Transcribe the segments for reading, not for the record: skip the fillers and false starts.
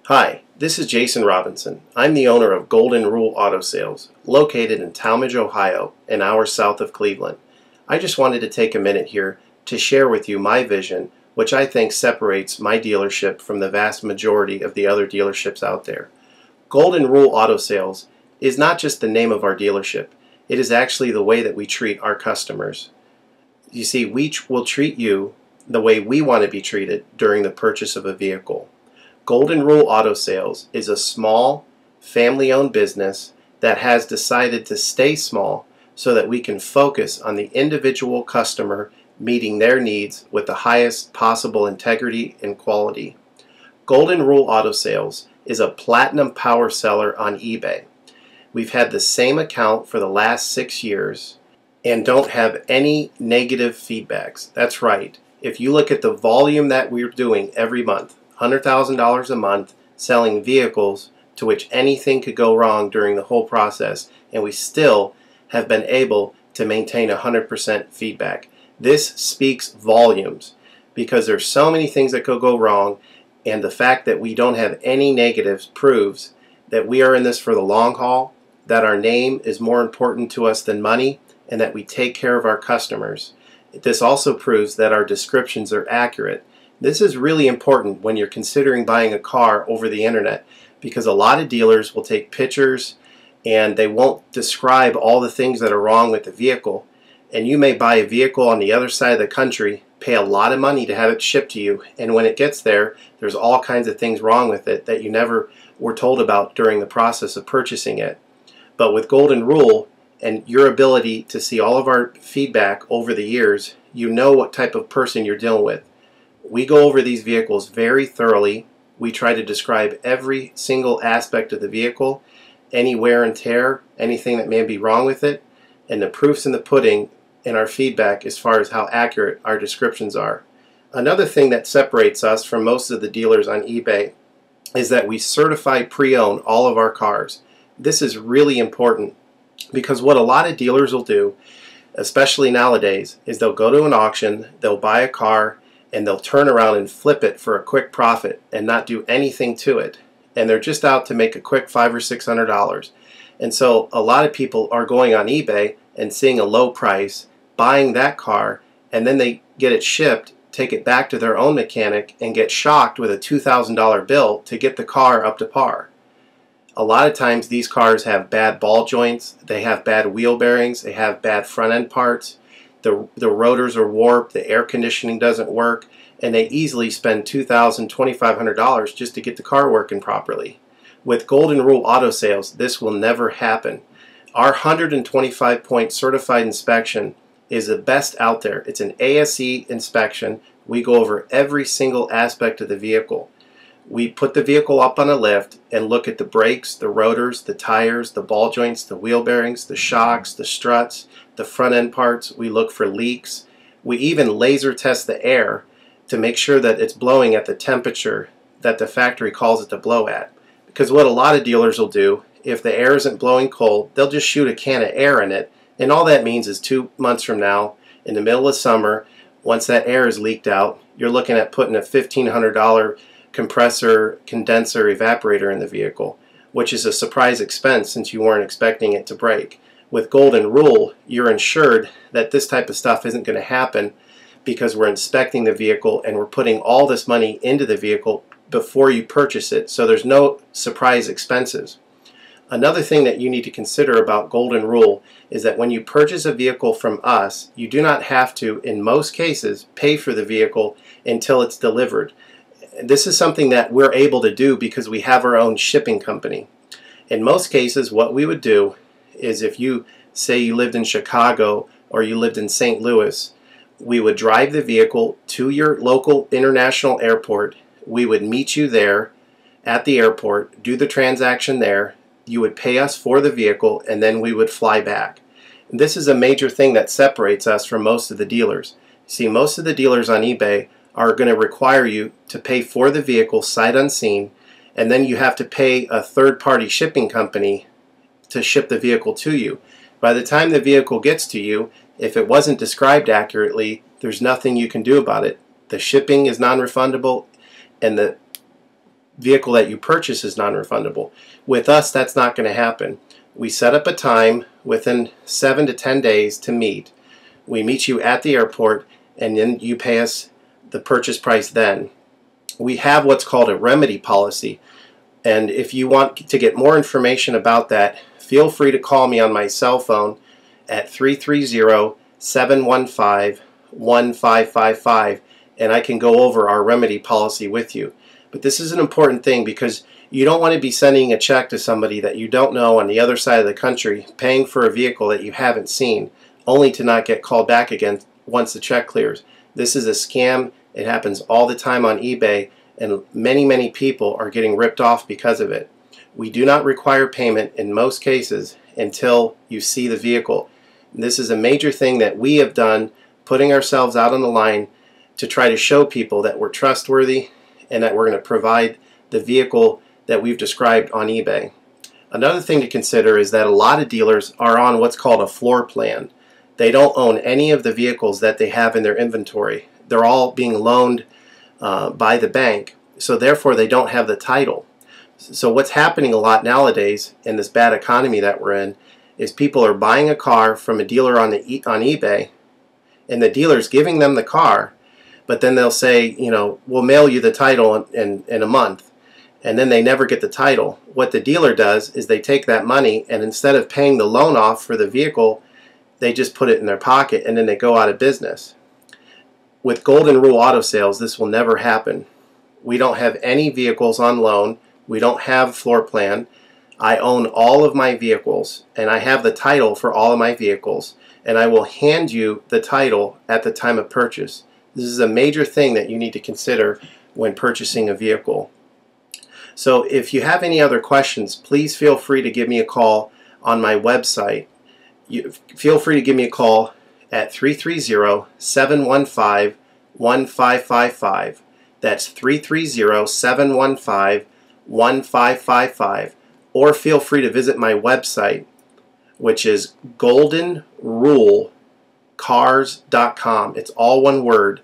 Hi, this is Jason Robinson. I'm the owner of Golden Rule Auto Sales, located in Tallmadge, Ohio, an hour south of Cleveland. I just wanted to take a minute here to share with you my vision, which I think separates my dealership from the vast majority of the other dealerships out there. Golden Rule Auto Sales is not just the name of our dealership, it is actually the way that we treat our customers. You see, we will treat you the way we want to be treated during the purchase of a vehicle. Golden Rule Auto Sales is a small, family-owned business that has decided to stay small so that we can focus on the individual customer meeting their needs with the highest possible integrity and quality. Golden Rule Auto Sales is a platinum power seller on eBay. We've had the same account for the last 6 years and don't have any negative feedbacks. That's right. If you look at the volume that we're doing every month, $100,000 a month selling vehicles to which anything could go wrong during the whole process, and we still have been able to maintain 100% feedback. This speaks volumes because there's so many things that could go wrong, and the fact that we don't have any negatives proves that we are in this for the long haul, that our name is more important to us than money, and that we take care of our customers. This also proves that our descriptions are accurate. This is really important when you're considering buying a car over the internet, because a lot of dealers will take pictures and they won't describe all the things that are wrong with the vehicle, and you may buy a vehicle on the other side of the country, pay a lot of money to have it shipped to you, and when it gets there, there's all kinds of things wrong with it that you never were told about during the process of purchasing it. But with Golden Rule and your ability to see all of our feedback over the years, you know what type of person you're dealing with. We go over these vehicles very thoroughly. We try to describe every single aspect of the vehicle, any wear and tear, anything that may be wrong with it, and the proof's in the pudding in our feedback as far as how accurate our descriptions are. Another thing that separates us from most of the dealers on eBay is that we certify pre-owned all of our cars. This is really important because what a lot of dealers will do, especially nowadays, is they'll go to an auction, they'll buy a car, and they'll turn around and flip it for a quick profit and not do anything to it. And they're just out to make a quick $500 or $600. And so a lot of people are going on eBay and seeing a low price, buying that car, and then they get it shipped, take it back to their own mechanic, and get shocked with a $2,000 bill to get the car up to par. A lot of times these cars have bad ball joints, they have bad wheel bearings, they have bad front end parts. The rotors are warped, the air conditioning doesn't work, and they easily spend $2,000, $2,500 just to get the car working properly. With Golden Rule Auto Sales, this will never happen. Our 125-point certified inspection is the best out there. It's an ASE inspection. We go over every single aspect of the vehicle. We put the vehicle up on a lift and look at the brakes, the rotors, the tires, the ball joints, the wheel bearings, the shocks, the struts, the front end parts. We look for leaks. We even laser test the air to make sure that it's blowing at the temperature that the factory calls it to blow at. Because what a lot of dealers will do, if the air isn't blowing cold, they'll just shoot a can of air in it, and all that means is 2 months from now, in the middle of summer, once that air is leaked out, you're looking at putting a $1,500 compressor, condenser, evaporator in the vehicle, which is a surprise expense since you weren't expecting it to break. With Golden Rule, you're ensured that this type of stuff isn't going to happen because we're inspecting the vehicle and we're putting all this money into the vehicle before you purchase it, so there's no surprise expenses. Another thing that you need to consider about Golden Rule is that when you purchase a vehicle from us, you do not have to, in most cases, pay for the vehicle until it's delivered. This is something that we're able to do because we have our own shipping company. In most cases, what we would do is if you say you lived in Chicago or you lived in St. Louis, we would drive the vehicle to your local international airport. We would meet you there at the airport, do the transaction there. You would pay us for the vehicle, and then we would fly back. And this is a major thing that separates us from most of the dealers. See, most of the dealers on eBay are going to require you to pay for the vehicle sight unseen, and then you have to pay a third-party shipping company to ship the vehicle to you. By the time the vehicle gets to you, if it wasn't described accurately, there's nothing you can do about it. The shipping is non-refundable, and the vehicle that you purchase is non-refundable. With us, that's not going to happen. We set up a time within 7 to 10 days to meet. We meet you at the airport, and then you pay us the purchase price then. We have what's called a remedy policy, and if you want to get more information about that, feel free to call me on my cell phone at 330-715-1555, and I can go over our remedy policy with you. But this is an important thing because you don't want to be sending a check to somebody that you don't know on the other side of the country, paying for a vehicle that you haven't seen, only to not get called back again once the check clears. This is a scam. It happens all the time on eBay, and many people are getting ripped off because of it. We do not require payment in most cases until you see the vehicle. And this is a major thing that we have done, putting ourselves out on the line to try to show people that we're trustworthy and that we're going to provide the vehicle that we've described on eBay. Another thing to consider is that a lot of dealers are on what's called a floor plan. They don't own any of the vehicles that they have in their inventory. They're all being loaned by the bank, so therefore they don't have the title. So what's happening a lot nowadays in this bad economy that we're in is people are buying a car from a dealer on eBay, and the dealer's giving them the car, but then they'll say, you know, we'll mail you the title in a month, and then they never get the title. What the dealer does is they take that money, and instead of paying the loan off for the vehicle, they just put it in their pocket, and then they go out of business. With Golden Rule Auto Sales, this will never happen. We don't have any vehicles on loan. We don't have floor plan. I own all of my vehicles, and I have the title for all of my vehicles, and I will hand you the title at the time of purchase. This is a major thing that you need to consider when purchasing a vehicle. So if you have any other questions, please feel free to give me a call on my website. Feel free to give me a call at 330-715-1555. That's 330-715-1555. Or feel free to visit my website, which is goldenrulecars.com. It's all one word,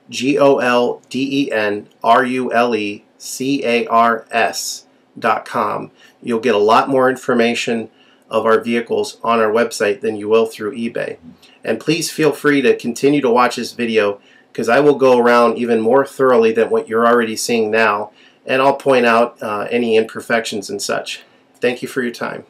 goldenrulecars.com. You'll get a lot more information of our vehicles on our website than you will through eBay. And please feel free to continue to watch this video, because I will go around even more thoroughly than what you're already seeing now, and I'll point out any imperfections and such. Thank you for your time.